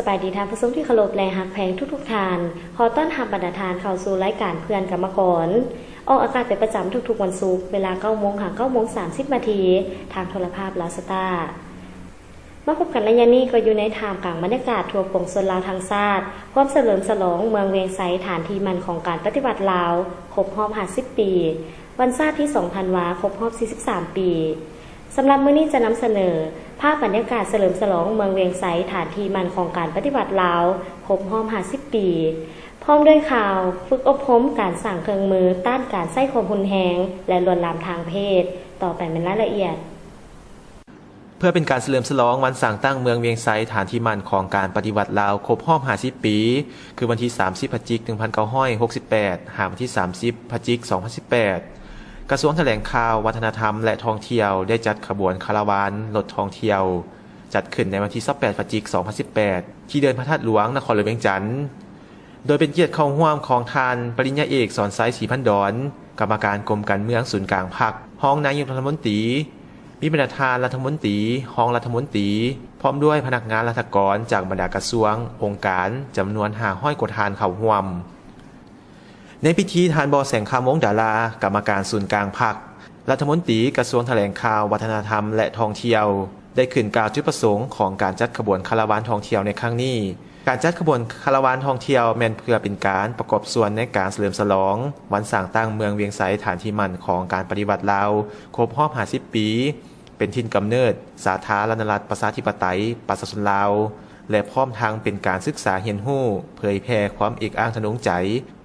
บายดีท่านผู้ชมที่เคารพและฮักแพงทุกท่านขอต้อนรับบรรดาทานเข้าสู่รายการเพื่อนกรรมกรออกอากาศเป็นประจำทุกๆวันศุกร์เวลา 9 โมง 9 โมง 30 นาทีทางโทรภาพลาวสตาร์มาพบกันในยามนี้ก็อยู่ในท่ามกลางบรรยากาศทั่วปวงชนลาวทั้งชาติพร้อมเฉลิมฉลองเมืองเวียงไสฐานที่มั่นของการปฏิบัติลาวครบรอบ50 ปีวันชาติที่2ธันวาคมครบรอบ43 ปีสำหรับมื้อนี้จะนำเสนอภาพบรรยากาศเฉลิมฉลองเมืองเวียงไสฐานที่มั่นของการปฏิบัติลาวครบรอบ50 ปีพร้อมด้วยข่าวฝึกอบรมการสร้างเครื่องมือต้านการใช้ความรุนแรงและลวนลามทางเพศต่อไปเป็นรายละเอียดเพื่อเป็นการเฉลิมฉลองวันสร้างตั้งเมืองเวียงไสฐานที่มั่นของการปฏิบัติลาวครบรอบ50 ปีคือวันที่30 พฤศจิกายน 1968 หาวันที่30 พฤศจิกายน 2018กระทรวงแถลงข่าววัฒนธรรมและท่องเที่ยวได้จัดขบวนคาราวานรถท่องเที่ยวจัดขึ้นในวันที่28 พฤศจิกายน 2018ที่เดินพระธาตุหลวงนครหลวงเวียงจันทน์โดยเป็นเกียรติเข้าร่วมของทานปริญญาเอกสอนไซศรีพันดอนกรรมการกรมการเมืองศูนย์กลางพรรครองนายกรัฐมนตรีมีบรรดาทานรัฐมนตรีรองรัฐมนตรีพร้อมด้วยพนักงานราชการจากบรรดากระทรวงองค์การจำนวน500 กว่าทานเข้าร่วมในพิธีทานบอแสงคำวงดารากรรมการศูนย์กลางพรรครัฐมนตรีกระทรวงแถลงข่าววัฒนธรรมและท่องเที่ยวได้ขึ้นกล่าวจุดประสงค์ของการจัดขบวนคาราวานท่องเที่ยวในครั้งนี้การจัดขบวนคาราวานท่องเที่ยวแม่นเพื่อเป็นการประกอบส่วนในการเฉลิมฉลองวันสร้างตั้งเมืองเวียงไสฐานที่มั่นของการปฏิบัติลาวครบรอบ50 ปีเป็นถิ่นกำเนิดสาธารณรัฐประชาธิปไตยประชาชนลาวและพร้อมทางเป็นการศึกษาเรียนรู้เผยแพร่ความเอกอ้างทะนงใจ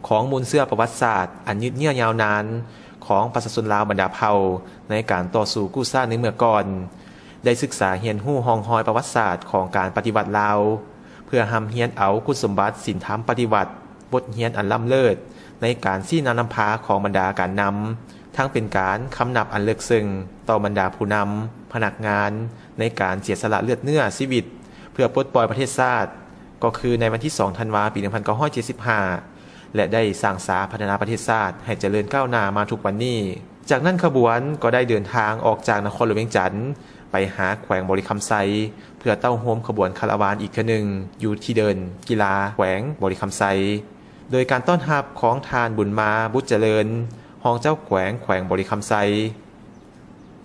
ของมูลเสื่อประวัติศาสตร์อันยืดเยื้อยาวนานของประชาชนลาวบรรดาเผ่าในการต่อสู้กู้ชาติในเมื่อก่อนได้ศึกษาเรียนรู้ห้องหอยประวัติศาสตร์ของการปฏิวัติลาวเพื่อหำเรียนเอาคุณสมบัติศีลธรรมปฏิวัติบทเรียนอันล้ำเลิศในการชี้นำพาของบรรดาการนำทั้งเป็นการคำนับอันเลิกซึ้งต่อบรรดาผู้นำพนักงานในการเสียสละเลือดเนื้อชีวิตเพื่อปลดปล่อยประเทศชาติก็คือในวันที่2ธันวาคมปี1975และได้สร้างสาพัฒนาประเทศชาติให้เจริญก้าวหน้ามาทุกวันนี้จากนั้นขบวนก็ได้เดินทางออกจากนครหลวงเวียงจันทน์ไปหาแขวงบริคำไซเพื่อเต้าโฮมขบวนคาราวานอีกครั้งหนึ่งอยู่ที่เดินกีฬาแขวงบริคำไซโดยการต้อนรับของทานบุญมาบุญเจริญรองเจ้าแขวงบริคำไซ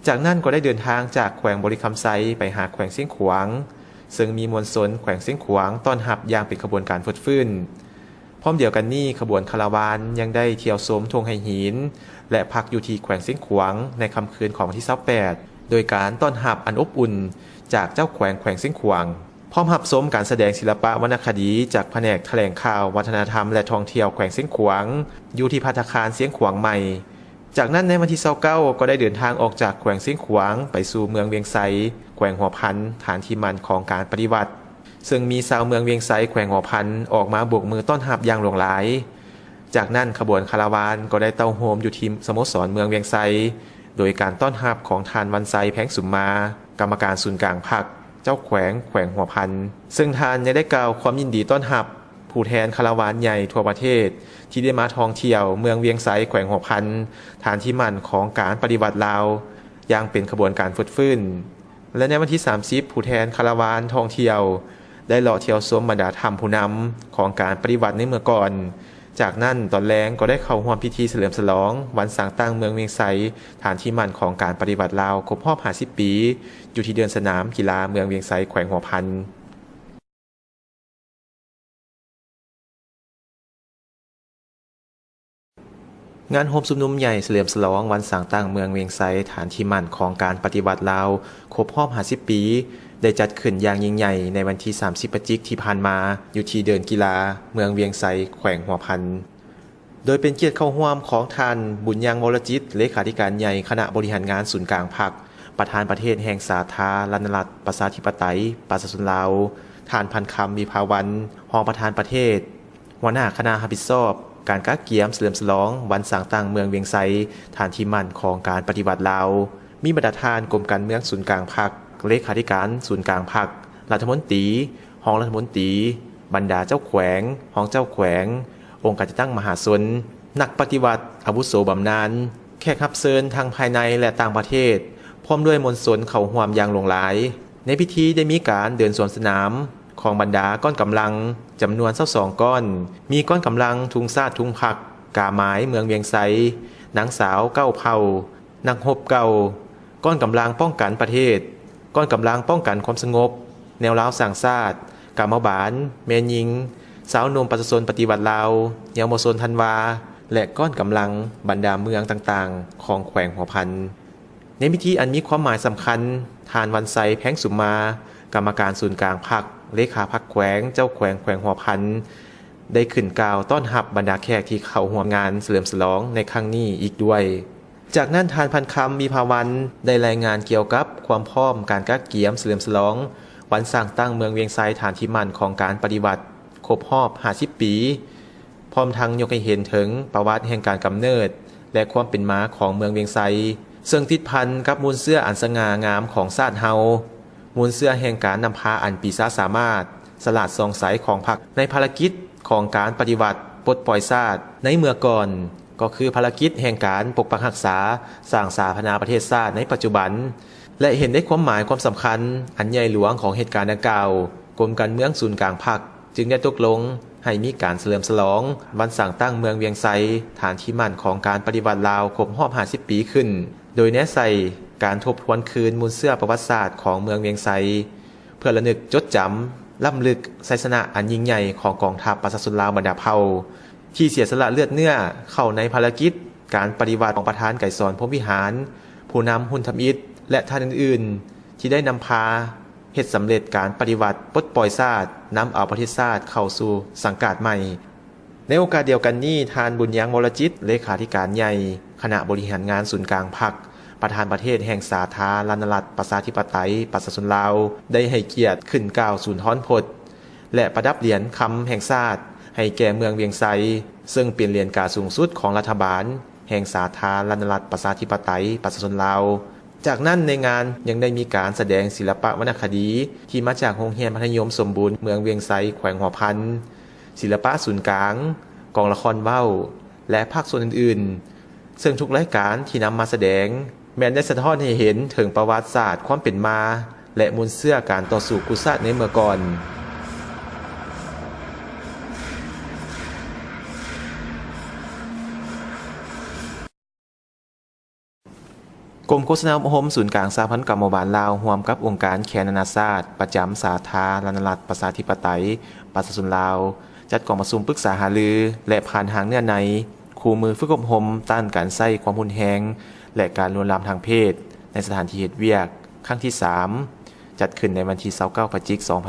จากนั้นก็ได้เดินทางจากแขวงบริคำไซไปหาแขวงเสียงขวางซึ่งมีมวลชนแขวงเสียงขวางต้อนรับอย่างเป็นขบวนการฟดฟื้นพร้อมเดียวกันนี้ขบวนคาราวานยังได้เที่ยวชมธงไหหินและพักอยู่ที่แขวงเสียงขวางในค่ำคืนของวันที่28โดยการต้อนรับอันอบอุ่นจากเจ้าแขวงเสียงขวางพร้อมรับชมการแสดงศิลปะวรรณคดีจากแผนกแถลงข่าววัฒนธรรมและท่องเที่ยวแขวงเสียงขวางอยู่ที่ภัตตาคารเสียงขวางใหม่จากนั้นในวันที่29ก็ได้เดินทางออกจากแขวงเสียงขวางไปสู่เมืองเวียงไสแขวงหัวพันฐานที่มั่นของการปฏิวัติซึ่งมีชาวเมืองเวียงไสแขวงหัวพันออกมาโบกมือต้อนรับอย่างหลงหลายจากนั้นขบวนคาราวานก็ได้เต้าโฮมอยู่ที่สโมสรเมืองเวียงไสโดยการต้อนรับของทานวันไสแพงสุมมากรรมการศูนย์กลางพรรคเจ้าแขวงหัวพันซึ่งทานยังได้กล่าวความยินดีต้อนรับผู้แทนคาราวานใหญ่ทั่วประเทศที่ได้มาท่องเที่ยวเมืองเวียงไสแขวงหัวพันฐานที่มั่นของการปฏิวัติลาวอย่างเป็นขบวนการฟดฟื้นและในวันที่30ผู้แทนคาราวานท่องเที่ยวได้เลาะเที่ยวชมบรรดาธรรมผู้นำของการปฏิวัติในเมื่อก่อนจากนั้นตอนแลงก็ได้เข้าร่วมพิธีเฉลิมฉลองวันสร้างตั้งเมืองเวียงไสฐานที่มั่นของการปฏิวัติลาวครบรอบ50 ปีอยู่ที่เดินสนามกีฬาเมืองเวียงไสแขวงหัวพันงานโฮมชุมนุมใหญ่เฉลิมฉลองวันสร้างตั้งเมืองเวียงไสฐานที่มั่นของการปฏิวัติลาวครบรอบ50 ปีได้จัดขึ้นอย่างยิ่งใหญ่ในวันที่30 พฤศจิกายนที่ผ่านมาอยู่ที่เดินกีฬาเมืองเวียงไสแขวงหัวพันโดยเป็นเกียรติเข้าร่วมของท่านบุญยังวรจิตเลขาธิการใหญ่คณะบริหารงานศูนย์กลางพรรคประธานประเทศแห่งสาธารณรัฐประชาธิปไตยประชาชนลาวท่านพันคำวิภาวันรองประธานประเทศหัวหน้าคณะรับผิดชอบการกักเกียมเฉลิมฉลองวันสร้างตั้งเมืองเวียงไสฐานที่มั่นของการปฏิวัติลาวมีบรรดาทานกรมการเมืองศูนย์กลางพรรคเลขาธิการศูนย์กลางพรรครัฐมนตรีรองรัฐมนตรีบรรดาเจ้าแขวงรองเจ้าแขวงองค์การจัดตั้งมหาชนนักปฏิวัติอาวุโสบำนาญแขกรับเชิญทางภายในและต่างประเทศพร้อมด้วยมวลชนเข้าร่วมอย่างหลงหลายในพิธีได้มีการเดินสวนสนาม ของบรรดาก้อนกำลังจำนวน22ก้อนมีก้อนกำลังทุงซาดทุงผักกาไม้เมืองเวียงไซนางสาวเก้าเผ่านักรบเก่าก้อนกำลังป้องกันประเทศก้อนกำลังป้องกันความสงบแนวร้าวสร้างชาติกามบาลเมนยิงสาวนมประชาชนปฏิวัติลาวเยาวชนธันวาและก้อนกำลังบรรดาเมืองต่างๆของแขวงหัวพันในพิธีอันมีความหมายสำคัญทานวันไซแพ้งสุมากรรมการศูนย์กลางพรรคเลขาพรรคแขวงเจ้าแขวงหัวพันได้ขึ้นกล่าวต้อนรับบรรดาแขกที่เข้าร่วมงานเฉลิมฉลองในครั้งนี้อีกด้วยจากนั้นทานพันคำมีภาวันได้รายงานเกี่ยวกับความพร้อมการกักเกียมเฉลิมฉลองวันสร้างตั้งเมืองเวียงไซฐานที่มั่นของการปฏิบัติครบรอบ50 ปีพร้อมทั้งยกให้เห็นถึงประวัติแห่งการกำเนิดและความเป็นมาของเมืองเวียงไซซึ่งติดพันกับมูลเสื้ออันสง่างามของชาติเฮามูลเสื้อแห่งการนำพาอันปีศาจสามารถสลัดส่องใสของพรรคในภารกิจของการปฏิบัติปลดปล่อยชาติในเมื่อก่อนก็คือภารกิจแห่งการปกปักรักษาสร้างสาธารณประเทศชาติในปัจจุบันและเห็นได้ความหมายความสำคัญอันใหญ่หลวงของเหตุการณ์ดังกล่าวกรมการเมืองศูนย์กลางพรรคจึงได้ตกลงให้มีการเฉลิมฉลองวันสร้างตั้งเมืองเวียงไซฐานที่มั่นของการปฏิบัติลาวครบรอบ50 ปีขึ้นโดยแนะใส่การทบทวนคืนมูลเสื้อประวัติศาสตร์ของเมืองเวียงไซเพื่อระลึกจดจำล้ำลึกชัยชนะอันยิ่งใหญ่ของกองทัพประชาชนลาวบรรดาเผ่าที่เสียสละเลือดเนื้อเข้าในภารกิจการปฏิบัติของประธานไก่สอนพรหมวิหารผู้นำหุ่นทำอิฐและท่านอื่นๆที่ได้นำพาเหตุสำเร็จการปฏิบัติปลดปล่อยชาตินำเอาประเทศชาติเข้าสู่สังกัดใหม่ในโอกาสเดียวกันนี้ทานบุญยังวรจิตเลขาธิการใหญ่คณะบริหารงานศูนย์กลางพรรคประธานประเทศแห่งสาธารณรัฐประชาธิปไตยประชาชนลาวได้ให้เกียรติขึ้นกล่าวสุนทรพจน์และประดับเหรียญคำแห่งชาติให้แก่เมืองเวียงไซซึ่งเป็นเหรียญกาสูงสุดของรัฐบาลแห่งสาธารณรัฐประชาธิปไตยประชาชนลาวจากนั้นในงานยังได้มีการแสดงศิลปะวรรณคดีที่มาจากโรงเรียนมัธยมสมบูรณ์เมืองเวียงไซแขวงหัวพันศิลปะศูนย์กลางกองละครเว้าและภาคส่วนอื่นๆซึ่งทุกรายการที่นำมาแสดงแม้นได้สะท้อนให้เห็นถึงประวัติศาสตร์ความเป็นมาและมูลเสื้อการต่อสู้กุศลในเมื่อก่อนกรมโฆษณาคมศูนย์กลางสหพันธ์กรรมบาลลาวร่วมกับองค์การแคนานาชาติประจำสาธารณรัฐประชาธิปไตยประชาชนลาวจัดกองประชุมปรึกษาหารือและผ่านทางเนื้อในคู่มือฝึกอบรมต้านการใช้ความรุนแรงและการลวนลามทางเพศในสถานที่เฮ็ดเวียกครั้งที่3จัดขึ้นในวันที่29 พฤศจิกายน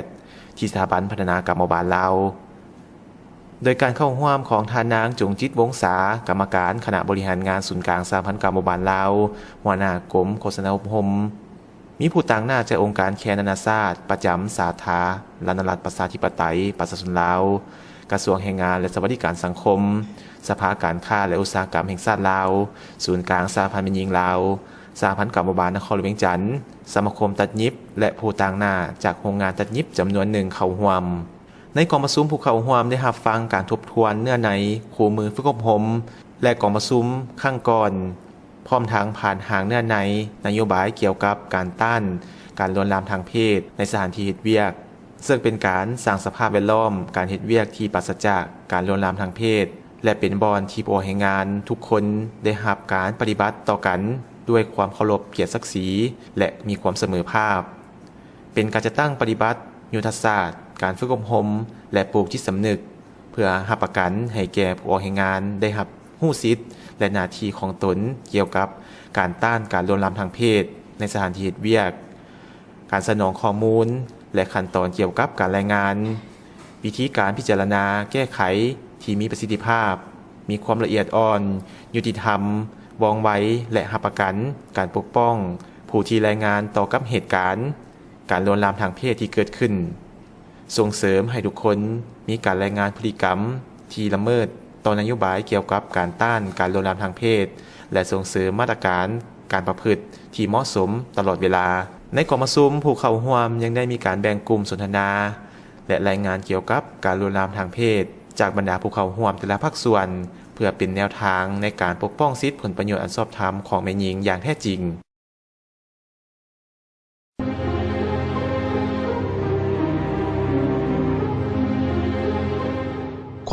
2018ที่สถาบันพัฒนากรรมบาลลาวโดยการเข้าร่วมของทานนางจงจิตวงศากรรมการคณะบริหารงานศูนย์กลางสหพันธ์กรรมบาลลาวหัวหน้ากรมโฆษณาคมมีผู้ต่างหน้าจากองค์การแคนานาชาติประจำสาธารณรัฐประชาธิปไตยประชาชนลาวกระทรวงแรงงานและสวัสดิการสังคมสภาการค้าและอุตสาหกรรมแห่งชาติลาวศูนย์กลางสหพันธ์แม่หญิงลาวสหพันธ์กรรมบาลนครหลวงเวียงจันทร์สมาคมตัดยิบและผู้ต่างหน้าจากโรงงานตัดยิบจำนวนหนึ่งเข้าร่วมในกองประชุมผู้เข้าร่วมได้รับฟังการทบทวนเนื้อในคู่มือฝึกอบรมและกองประชุมข้างก่อนพร้อมทั้งผ่านหางเนื้อในนโยบายเกี่ยวกับการต้านการลวนลามทางเพศในสถานที่เฮ็ดเวียกซึ่งเป็นการสร้างสภาพแวดล้อมการเฮ็ดเวียกที่ปราศจากการลวนลามทางเพศและเป็นบอนที่ผู้ให้งานทุกคนได้รับการปฏิบัติต่อกันด้วยความเคารพเกียรติศักดิ์ศรีและมีความเสมอภาคเป็นการจะตั้งปฏิบัติยุทธศาสตร์การฝึกอบรมและปลูกจิตสำนึกเพื่อรับประกันให้แก่ผู้ให้งานได้รับรู้สิทธิ์และหน้าที่ของตนเกี่ยวกับการต้านการลวนลามทางเพศในสถานที่เฮ็ดเวียกการสนองข้อมูลและขั้นตอนเกี่ยวกับการรายงานวิธีการพิจารณาแก้ไขที่มีประสิทธิภาพมีความละเอียดอ่อนยุติธรรมว่องไวและรับประกันการปกป้องผู้ที่รายงานต่อกับเหตุการณ์การลวนลามทางเพศที่เกิดขึ้นส่งเสริมให้ทุกคนมีการรายงานพฤติกรรมที่ละเมิดต่อนโยบายเกี่ยวกับการต้านการลวนลามทางเพศและส่งเสริมมาตรการการประพฤติที่เหมาะสมตลอดเวลาในกองประชุมผู้เข้าร่วมยังได้มีการแบ่งกลุ่มสนทนาและรายงานเกี่ยวกับการลวนลามทางเพศจากบรรดาผู้เข้าร่วมแต่ละภาคส่วนเพื่อเป็นแนวทางในการปกป้องสิทธิผลประโยชน์อันชอบธรรมของแม่หญิงอย่างแท้จริง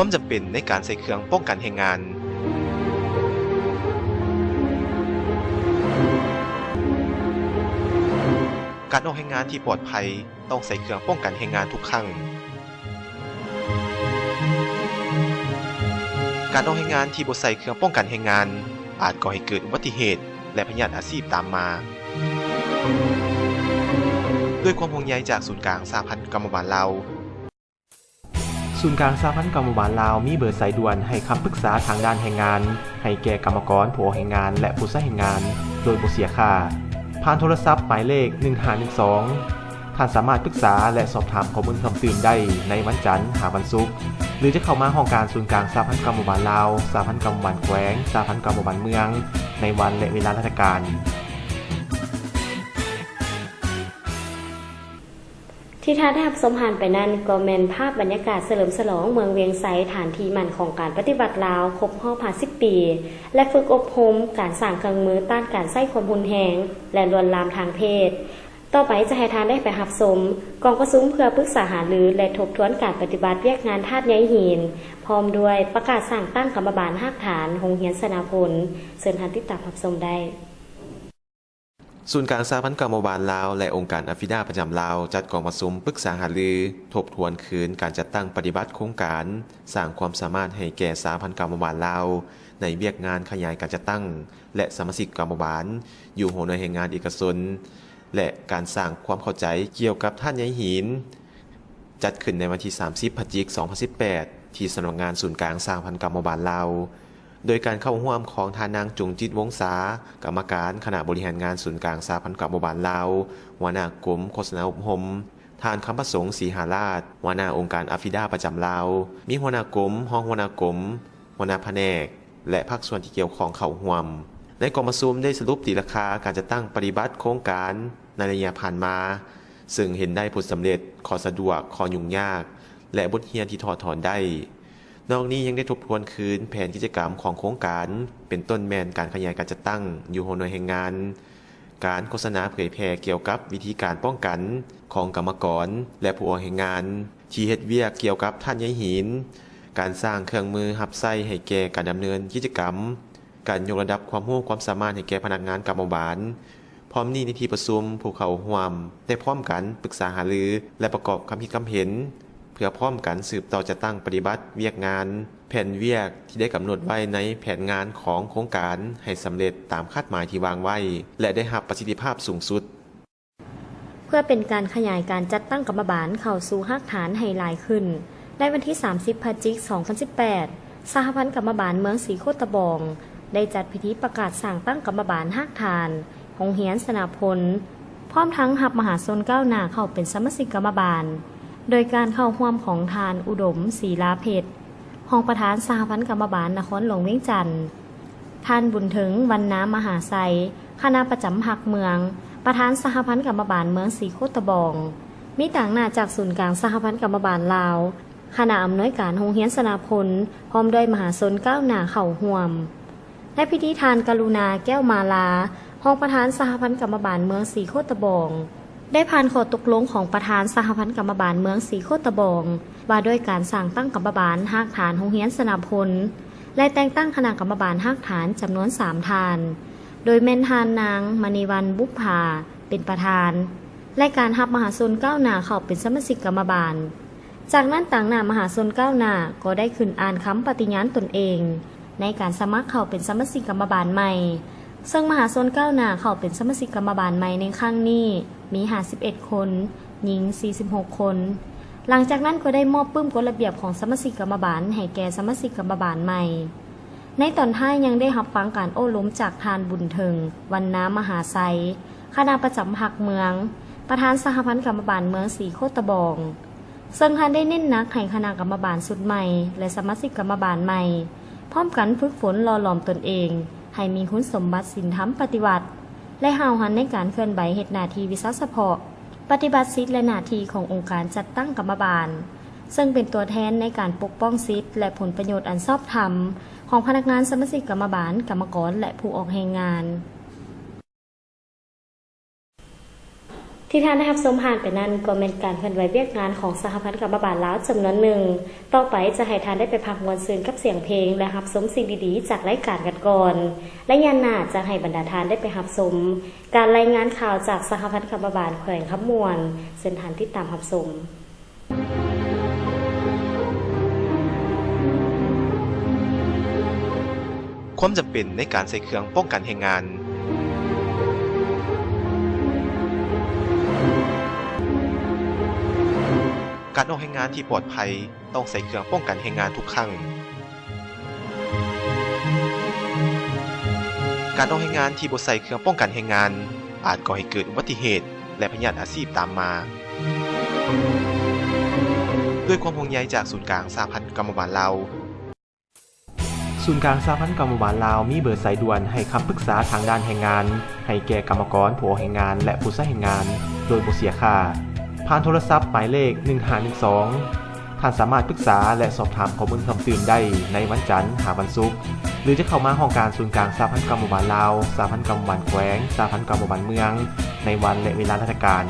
ความจำเป็นในการใส่เครื่องป้องกันแรงงานการออกแรงงานที่ปลอดภัยต้องใส่เครื่องป้องกันแรงงานทุกครั้งการออกแรงงานที่บ่ใส่เครื่องป้องกันแรงงานอาจก่อให้เกิดอุบัติเหตุและพยาธิอาชีพตามมาด้วยความห่วงใยจากศูนย์กลางสหพันธ์กรรมบาลลาวศูนย์กลางสหพันธ์กรรมบาลลาวมีเบอร์สายด่วนให้คำปรึกษาทางด้านแรงงานให้แก่กรรมกรผู้ออกแรงงานและผู้ใช้แรงงานโดยบ่เสียค่าผ่านโทรศัพท์หมายเลข1512ท่านสามารถปรึกษาและสอบถามข้อมูลเพิ่มเติมได้ในวันจันทร์หาวันศุกร์หรือจะเข้ามาห้องการศูนย์กลางสหพันธ์กรรมบาลลาวสหพันธ์กรรมบาลแขวงสหพันธ์กรรมบาลเมืองในวันและเวลาราชการที่ท่านได้รับชมผ่านไปนั้นก็แม่นภาพบรรยากาศเฉลิมฉลองเมืองเวียงไซฐานที่มั่นของการปฏิบัติลาวครบรอบ50 ปีและฝึกอบรมการสร้างเครื่องมือต้านการใช้ความรุนแรงและลวนลามทางเพศต่อไปจะให้ทานได้ไปรับชมกองประชุมเพื่อปรึกษาหารือและทบทวนการปฏิบัติเวียกงานธาตุใยหินพร้อมด้วยประกาศสร้างตั้งกรรมบาลรากฐานโรงเรียนสนาพลเชิญท่านติดตามรับชมได้ศูนย์กลางสหพันธ์กรรมบาลลาวและองค์การอัฟริดาประจำลาวจัดกองประชุมปรึกษาหารือทบทวนคืนการจัดตั้งปฏิบัติโครงการสร้างความสามารถให้แก่สหพันธ์กรรมบาลลาวในเวียกงานขยายการจัดตั้งและสมาชิกกรรมบาลอยู่หัวหน่วยแรงงานเอกชนและการสร้างความเข้าใจเกี่ยวกับธาตุใยหินจัดขึ้นในวันที่30 พฤศจิกายน 2018ที่สำนักงานศูนย์กลางสหพันธ์กรรมบาลลาวโดยการเข้าร่วมของทานางจุงจิตวงศากรรมการคณะบริหารงานศูนย์กลางสหพันธ์กรรมบาลลาวหัวหน้ากรมโฆษณาอบรมทานคำประสงค์ศรีหาราชหัวหน้าองค์การอัฟริดาประจำลาวมีหัวหน้ากรมรองหัวหน้ากรมหัวหน้าแผนกและภาคส่วนที่เกี่ยวข้องเข้าร่วมในกองประชุมได้สรุปตีราคาการจัดตั้งปฏิบัติโครงการในระยะผ่านมาซึ่งเห็นได้ผลสำเร็จข้อสะดวกข้อยุ่งยากและบทเรียนที่ถอดถอนได้นอกนี้ยังได้ทบทวนคืนแผนกิจกรรมของโครงการเป็นต้นแมนการขยายการจัดตั้งอยู่หัวหน่วยแรงงานการโฆษณาเผยแพร่เกี่ยวกับวิธีการป้องกันของกรรมกรและผู้ออกแรงงานที่เฮ็ดเวียกเกี่ยวกับธาตุใยหินการสร้างเครื่องมือหับไส้ให้แก่การดำเนินกิจกรรมการยกระดับความรู้ความสามารถให้แก่พนักงานกรรมบาลพร้อมนี้ในที่ประชุมผู้เข้าร่วมได้พร้อมกันปรึกษาหารือและประกอบความคิดความเห็นเพื่อพร้อมกันสืบต่อจะตั้งปฏิบัติเวียกงานแผนเวียกที่ได้กำหนดไว้ในแผนงานของโครงการให้สำเร็จตามคาดหมายที่วางไว้และได้รับประสิทธิภาพสูงสุดเพื่อเป็นการขยายการจัดตั้งกรรมบาลเข้าสู่รากฐานให้หลายขึ้นในวันที่30 พฤศจิกายน 2018สหพันธ์กรรมบาลเมืองศรีโคตะบองได้จัดพิธีประกาศสร้างตั้งกรรมบาลรากฐานโรงเรียนสนาพลพร้อมทั้งรับมหาชนก้าวหน้าเข้าเป็นสมาชิกกรรมบาลโดยการเข้าร่วมของทานอุดมศรีลาเพชรรองประธานสหพันธ์กรรมบาลนครหลวงเวียงจันทร์ท่านบุญถึงวรรณมหาไซคณะประจำภาคเมืองประธานสหพันธ์กรรมบาลเมืองศรีโคตะบองมีต่างหน้าจากศูนย์กลางสหพันธ์กรรมบาลลาวคณะอำนวยการโรงเรียนสนาพลพร้อมด้วยมหาชนก้าวหน้าเข้าร่วมในพิธีทานกรุณาแก้วมาลารองประธานสหพันธ์กรรมบาลเมืองศรีโคตะบองได้ผ่านข้อตกลงของประธานสหพันธ์กรรมบาลเมืองศรีโคตะบองว่าด้วยการสร้างตั้งกรรมบาลรากฐานโรงเรียนสนาพลและแต่งตั้งคณะกรรมบาลรากฐานจำนวน3ทานโดยแม่นทานนางมณีวรรณบุพภาเป็นประธานและการรับมหาชนก้าวหน้าเข้าเป็นสมาชิกกรรมบาลจากนั้นต่างหน้ามหาชนก้าวหน้าก็ได้ขึ้นอ่านคำปฏิญาณตนเองในการสมัครเข้าเป็นสมาชิกกรรมบาลใหม่ซึ่งมหาชนก้าวหน้าเข้าเป็นสมาชิกกรรมบาลใหม่ในครั้งนี้มี51 คนหญิง46 คนหลังจากนั้นก็ได้มอบปึ้มกฎระเบียบของสมาชิกกรรมบาลให้แก่สมาชิกกรรมบาลใหม่ในตอนท้ายยังได้รับฟังการโอ้ล้มจากทานบุญเทิงวรรณมหาไซคณะประจำภาคเมืองประธานสหพันธ์กรรมบาลเมืองศรีโคตะบองซึ่งท่านได้เน้นหนักให้คณะกรรมบาลสุดใหม่และสมาชิกกรรมบาลใหม่พร้อมกันฝึกฝนหล่อหลอมตนเองให้มีคุณสมบัติศีลธรรมปฏิบัติและหาวหันในการเคลื่อนไหวเหตุหน้าที่วิสาสะเพาะปฏิบัติสิทธิและหน้าที่ขององค์การจัดตั้งกรรมบาลซึ่งเป็นตัวแทนในการปกป้องสิทธิและผลประโยชน์อันชอบธรรมของพนักงานสมาชิกกรรมบาลกรรมกรและผู้ออกแรงงาน ที่ท่านได้รับชมผ่านไปนั้นก็เป็นการเคลื่อนไหวเวียกงานของสหพันธ์กรรมบาลลาวจำนวนหนึ่งต่อไปจะให้ท่านได้ไปพักมวลซืนกับเสียงเพลงและรับชมสิ่งดีๆจากรายการกันก่อนและยันหน้าจะให้บรรดาท่านได้ไปรับชมการรายงานข่าวจากสหพันธ์กรรมบาลแขวงคำมวนเส้นทางที่ตามรับชมความจำเป็นในการใส่เครื่องป้องกันแรงงานการออกแรงงานที่ปลอดภัยต้องใส่เครื่องป้องกันแรงงานทุกครั้งการออกแรงงานที่บ่ใส่เครื่องป้องกันแรงงานอาจก่อให้เกิดอุบัติเหตุและพยาธิอาชีพตามมาด้วยความห่วงใยจากศูนย์กลางสหพันธ์กรรมบาลลาวศูนย์กลางสหพันธ์กรรมบาลลาวมีเบอร์สายด่วนให้คำปรึกษาทางด้านแรงงานให้แก่กรรมกรผู้ออกแรงงานและผู้ใช้แรงงานโดยบ่เสียค่าผ่านโทรศัพท์หมายเลข1512ท่านสามารถปรึกษาและสอบถามข้อมูลเพิ่มเติมได้ในวันจันทร์หาวันศุกร์หรือจะเข้ามาห้องการศูนย์กลางสหพันธ์กรรมบาลลาวสหพันธ์กรรมบาลแขวงสหพันธ์กรรมบาลเมืองในวันและเวลาราชการ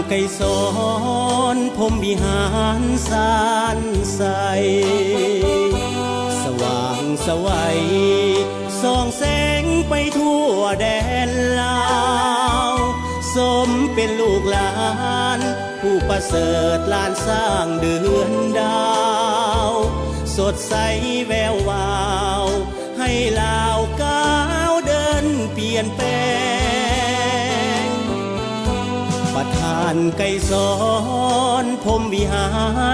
ไก่สอนพรหมวิหารสานใสสว่างสวัยส่องแสงไปทั่วแดนลาวสมเป็นลูกหลานผู้ประเสริฐล้านสร้างเดือนดาวสดใสแวววาวให้ลาวก้าวเดินเปลี่ยนแปลงประธานไก่สอนพรหมวิหา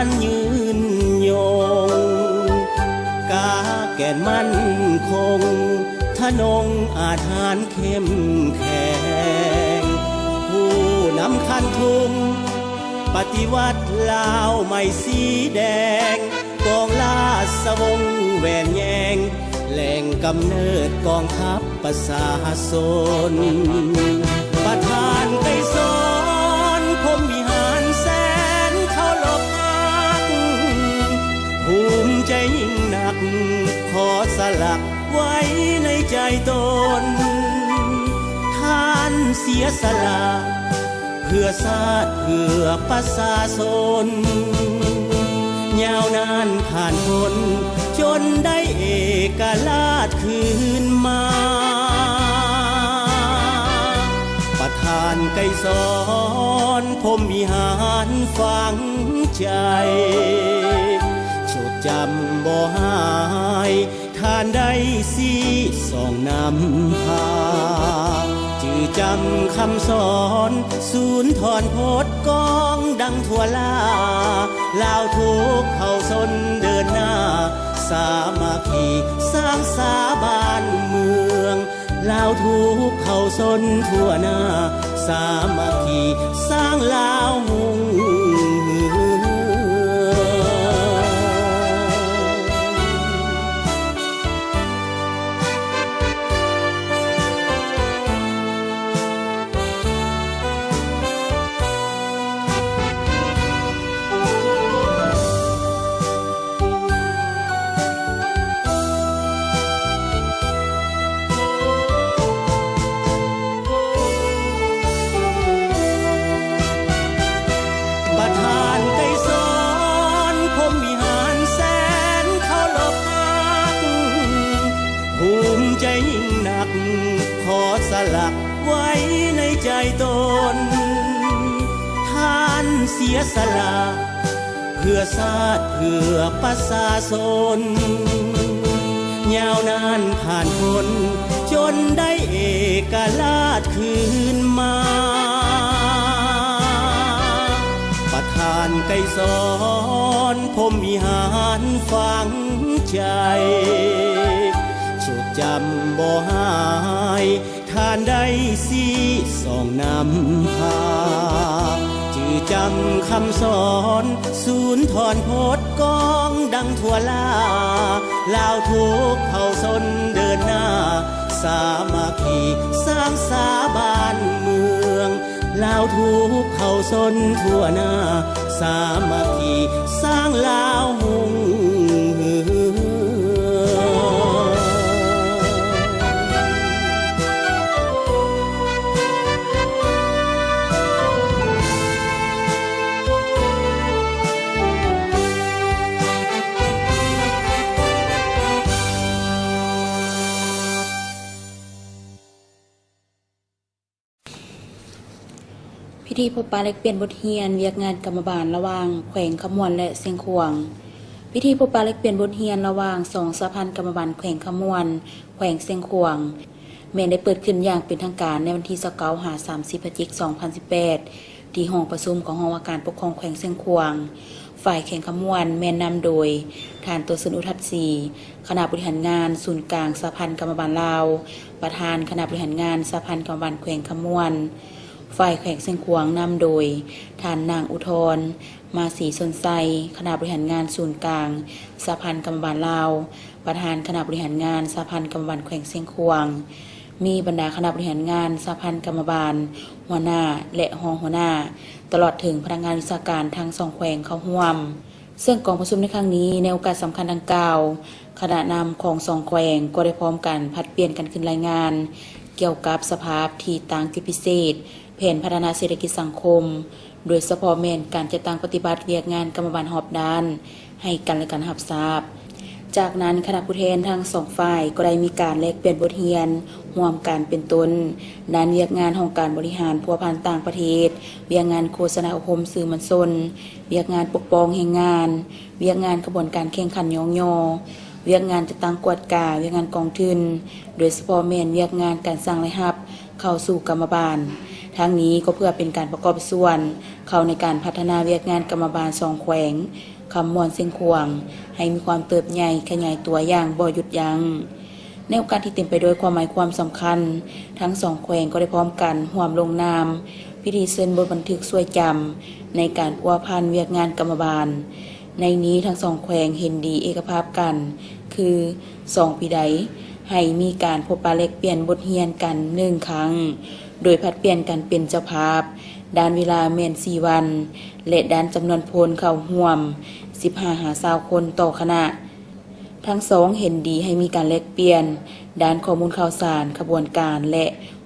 รยืนยงกาแก่นมั่นคงทะนงอาถรรพ์เข้มแข็งผู้นำคันทุงปฏิวัติลาวไม่สีแดงกองราชวงศ์แหวนแยงแหล่งกำเนิดกองทัพประชาชนประธานไก่สอนพรหมวิหารแสนเคารพรักภูมิใจยิ่งหนักขอสลักไว้ในใจตนท่านเสียสละเพื่อชาติเพื่อประชาชนยาวนานผ่านพ้นจนได้เอกราชคืนมาประธานไก่สอนพรหมวิหารฝังใจจดจำบ่หายท่านได้สีส่องนำพาจือจำคำสอนศูนย์ถอนโพดกองดังทั่วลาลาวทุกเข้าสนเดินหน้าสามัคคีสร้างสาบานเมืองลาวทุกเข้าสนทั่วหน้าสามัคคีสร้างลาวหุ่งสลักไว้ในใจตนท่านเสียสละเพื่อชาติเพื่อประชาชนยาวนานผ่านพ้นจนได้เอกราชคืนมาประธานไก่สอนพรหมวิหารฝังใจจดจำบ่หายท่ านได้สีส่องนำพาจือจำคำสอนศูนย์ถอนโพดกองดังทั่วลาลาวทุกเผ่าชนเดินหน้าสามัคคีสร้างสาบานเมืองลาวทุกเผ่าชนทั่วหน้าสามัคคีสร้างลาวหุ่งเฮือ พิธีพบปะแลกเปลี่ยนบทเรียนเวียกงานกรรมบาลระหว่างแขวงขมวนและเสียงขวางพิธีพบปะแลกเปลี่ยนบทเรียนระหว่างสองสหพันธ์กรรมบาลแขวงขมวนแขวงเสียงขวางแม้ได้เปิดขึ้นอย่างเป็นทางการในวันที่29-30 พฤศจิกายน 2018ที่ห้องประชุมของห้องว่าการปกครองแขวงเสียงขวางฝ่ายแขวงขมวนแม่นนำโดยท่านตัวสนุทัศน์ศรีคณะบริหารงานศูนย์กลางสหพันธ์กรรมบาลลาวประธานคณะบริหารงานสหพันธ์กรรมบาลแขวงขมวนฝ่ายแขวงเสียงขวางนำโดยท่านนางอุทรมาศรีสนไซคณะบริหารงานศูนย์กลางสหพันธ์กรรมบาลลาวประธานคณะบริหารงานสหพันธ์กรรมบาลแขวงเสียงขวางมีบรรดาคณะบริหารงานสหพันธ์กรรมบาลหัวหน้าและรองหัวหน้าตลอดถึงพนักงานวิชาการทั้งสองแขวงเข้าร่วมซึ่งกองประชุมในครั้งนี้ในโอกาสสำคัญดังกล่าวคณะนำของสองแขวงก็ได้พร้อมกันผลัดเปลี่ยนกันขึ้นรายงานเกี่ยวกับสภาพที่ต่างจุดพิเศษแผนพัฒนาเศรษฐกิจสังคมโดยเฉพาะแม่นการจัดตั้งปฏิบัติเวียกงานกรรมบาลหอบด้านให้กันและกันรับทราบจากนั้นคณะผู้แทนทั้งสองฝ่ายก็ได้มีการแลกเปลี่ยนบทเรียนร่วมกันเป็นต้นด้านเวียกงานของการบริหารพัวพันต่างประเทศเวียกงานโฆษณาอบรมสื่อมวลชนเวียกงานปกป้องแรงงานเวียกงานกระบวนการแข่งขันยองยอเวียกงานจัดตั้งกวดกาเวียกงานกองทุนโดยเฉพาะแม่นเวียกงานการสร้างรายรับเข้าสู่กรรมบาลทั้งนี้ก็เพื่อเป็นการประกอบส่วนเข้าในการพัฒนาเวียกงานกรรมบาลสองแขวงคำมวนเสียงขวางให้มีความเติบใหญ่ขยายตัวอย่างบ่หยุดยัง้งในโอกาสที่เต็มไปด้วยความหมายความสำคัญทั้งสองแขวงก็ได้พร้อมกันร่วมลงนามพิธีเซ็นบทบันทึกช่วยจำในการพัวพันเวียกงานกรรมบาลในนี้ทั้งสองแขวงเห็นดีเอกภาพกันคือ2 ปีใดให้มีการพบปะแลกเปลี่ยนบทเรียนกัน1 ครั้งโดยผัดเปลี่ยนกันเป็นเจ้าภาพด้านเวลาแม่น4 วันและด้านจำนวนพลเข้าร่วม15-20 คนต่อคณะทั้งสองเห็นดีให้มีการแลกเปลี่ยนด้านข้อมูลข่าวสารขบวนการและ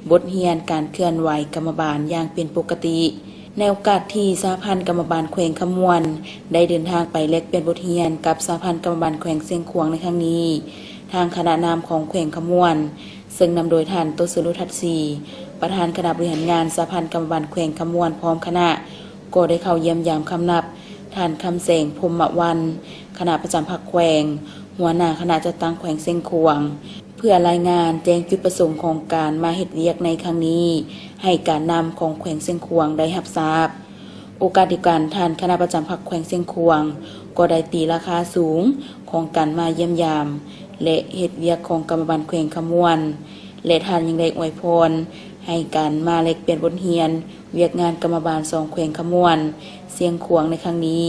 บทเรียนการเคลื่อนไหวกรรมบาลอย่างเป็นปกติในโอกาสที่สหพันธ์กรรมบาลแขวงขมวนได้เดินทางไปแลกเปลี่ยนบทเรียนกับสหพันธ์กรรมบาลแขวงเสียงขวางในครั้งนี้ทางคณะนำของแขวงขมวนซึ่งนำโดยท่านโตสุรุทัศน์ศรีประธานคณะบริหารงานสหพันธ์กรรมบาลแขวงขมวนพร้อมคณะก็ได้เข้าเยี่ยมยามคำนับท่านคำแสงพรหมวันคณะประจำภาคแขวงหัวหน้าคณะจัดตั้งแขวงเสียงขวางเพื่อรายงานแจ้งจุดประสงค์ของการมาเฮ็ดเวียกในครั้งนี้ให้การนำของแขวงเสียงขวางได้รับทราบโอกาสเดียวกันท่านคณะประจำภาคแขวงเสียงขวางก็ได้ตีราคาสูงของการมาเยี่ยมยามและเฮ็ดเวียกของกรรมบาลแขวงขมวนและท่านยังได้อวยพรให้การมาแลกเปลี่ยนบทเรียนเวียกงานกรรมบาลสองแขวงขมวนเสียงขวางในครั้งนี้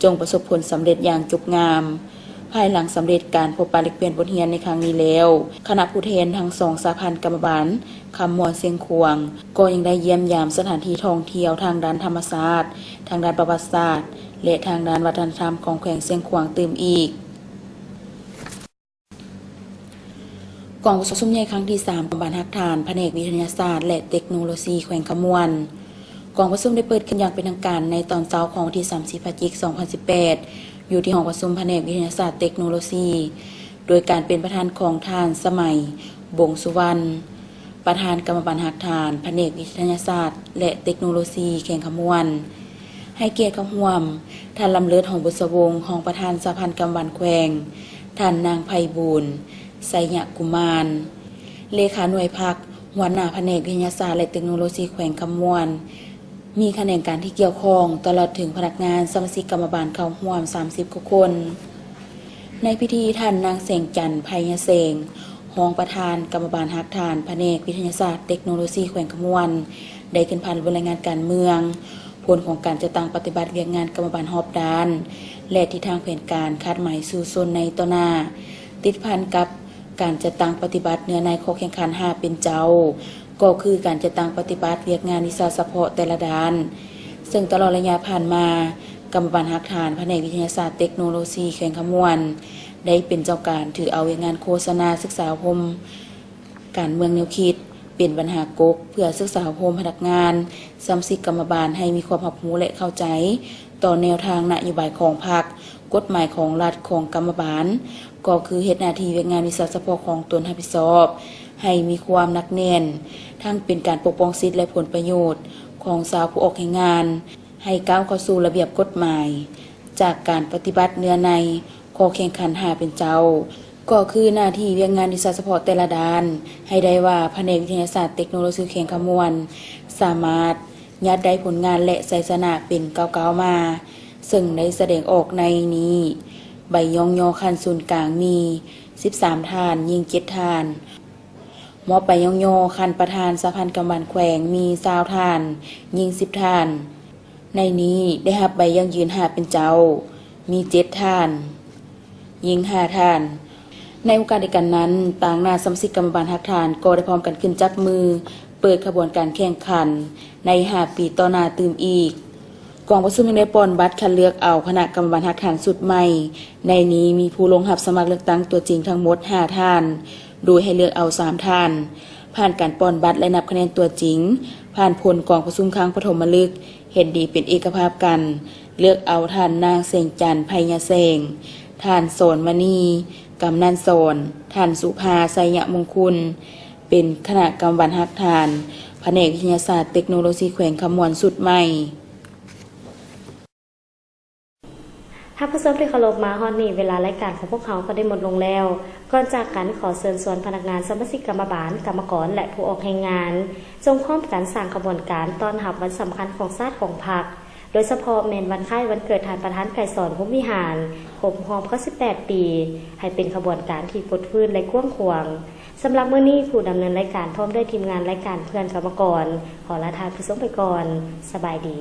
จงประสบผลสำเร็จอย่างจบงามภายหลังสำเร็จการพบปะแลกเปลี่ยนบทเรียนในครั้งนี้แล้วคณะผู้แทนทั้งสองสหพันธ์กรรมบาลคำมวนเสียงขวางก็ยังได้เยี่ยมยามสถานที่ท่องเที่ยวทางด้านธรรมศาสตร์ทางด้านประวัติศาสตร์และทางด้านวัฒนธรรมของแขวงเสียงขวางตื่มอีกกองประชุมใหญ่ครั้งที่3ของบ้านฮักฐานแผนกวิทยาศาสตร์และเทคโนโลยีแขวงขมวนกองประชุมได้เปิดขึ้นอย่างเป็นทางการในตอนเช้าของวันที่30 พฤศจิกายน 2018อยู่ที่ห้องประชุมแผนกวิทยาศาสตร์เทคโนโลยีโดยการเป็นประธานของท่านสมัยบงสุวรรณประธานกรรมบาลฮักฐานแผนกวิทยาศาสตร์และเทคโนโลยีแขวงขมวนให้เกียรติเข้าร่วมท่านลำเลิศหงบุษวงศ์รองประธานสหพันธ์กรรมบาลแขวงท่านนางไพบูลย์ไสยกุมารเลขาหน่วยพักหัวหน้าแผนกวิทยาศาสตร์และเทคโนโลยีแขวงขมวนมีคะแนนการที่เกี่ยวข้องตลอดถึงพนักงานสมาชิกกรรมบาลเข้าร่วม30 กว่าคนในพิธีท่านนางแสงจันทร์ไพยเสง รองประธานกรรมบาลฮักฐานแผนกวิทยาศาสตร์เทคโนโลยีแขวงขมวนได้ขึ้นพันบนรายงานการเมืองผลของการจัดตั้งปฏิบัติเวียกงานกรรมบาลฮอบด้านและทิศทางแผนการคาดหมายสู่ส่วนในต่อหน้าติดพันกับการจัดตั้งปฏิบัติเนื้อในข้อแข่งขัน5เป็นเจ้าก็คือการจัดตั้งปฏิบัติเวียกงานวิชาเฉพาะแต่ละด้านซึ่งตลอดระยะผ่านมากรรมบาลฮักฐานแผนกวิทยาศาสตร์เทคโนโลยีแขวงขมวนได้เป็นเจ้าการถือเอาเวียกงานโฆษณาศึกษาอบรมการเมืองแนวคิดเป็นปัญหากกเพื่อศึกษาอบรมพนักงานสำสิกรรมบาลให้มีความรับรู้และเข้าใจต่อแนวทางนโยบายของพรรคกฎหมายของรัฐของกรรมบาลก็คือเฮ็ดหน้าที่เวียกงานวิชาเฉพาะของตนรับผิดชอบให้มีความหนักแน่นทั้งเป็นการปกป้องสิทธิและผลประโยชน์ของชาวผู้ออกแรงงานให้ก้าวเข้าสู่ระเบียบกฎหมายจากการปฏิบัติเนื้อในข้อแข่งขัน5เป็นเจ้าก็คือหน้าที่เวียกงานวิชาเฉพาะแต่ละด้านให้ได้ว่าแผนกวิทยาศาสตร์เทคโนโลยีแขวงขมวนสามารถยัดได้ผลงานและไสยชนะเป็นก้าวๆมาซึ่งได้แสดงออกในนี้ใบย่องยอคันศูนย์กลางมี13ฐานยิง7ฐานมอบใบย่องยอคันประธานสภาพันธ์กรรมบาลแขวงมี20ฐานยิง10ฐานในนี้ได้รับใบยั่งยืน5เป็นเจ้ามี7ฐานยิง5ฐานในโอกาสเดียวกันนั้นต่างหน้าสำสิกกรรมบาลฮักฐานก็ได้พร้อมกันขึ้นจับมือเปิดขบวนการแข่งขันใน5ปีต่อหน้าตื่มอีกกองประชุมยังได้ป้อนบัตรคัดเลือกเอาคณะกรรมบาลฮักฐานสุดใหม่ในนี้มีผู้ลงรับสมัครเลือกตั้งตัวจริงทั้งหมด5ท่านโดยให้เลือกเอา3ท่านผ่านการป้อนบัตรและนับคะแนนตัวจริงผ่านผลกองประชุมครั้งปฐมฤกษ์เห็นดีเป็นเอกภาพกันเลือกเอาท่านนางเสงจันทร์ไพยเสงท่านโสนมณีกำนันโสนท่านสุภาไสยมงคลเป็นคณะกรรมบาลฮักฐานแผนกวิทยาศาสตร์เทคโนโลยีแขวงขมวนสุดใหม่ท่านผู้ชมที่เคารพมาฮอดนี้เวลารายการของพวกเขาก็ได้หมดลงแล้วก่อนจากกันขอเชิญชวนพนักงานสมาชิกกรรมบาลกรรมกรและผู้ออกแรงงานจงพร้อมกันสร้างกระบวนการต้อนรับวันสำคัญของชาติของพรรคโดยเฉพาะแม่นวันคล้ายวันเกิดท่านประธานไกรสอนภูมิวิหารครบรอบ18 ปีให้เป็นขบวนการที่ปลดฟื้นและกว้างขวางสำหรับมื้อนี้ผู้ดำเนินรายการพร้อมด้วยทีมงานรายการเพื่อนกรรมกรขอลาท่านผู้ชมไปก่อนสบายดี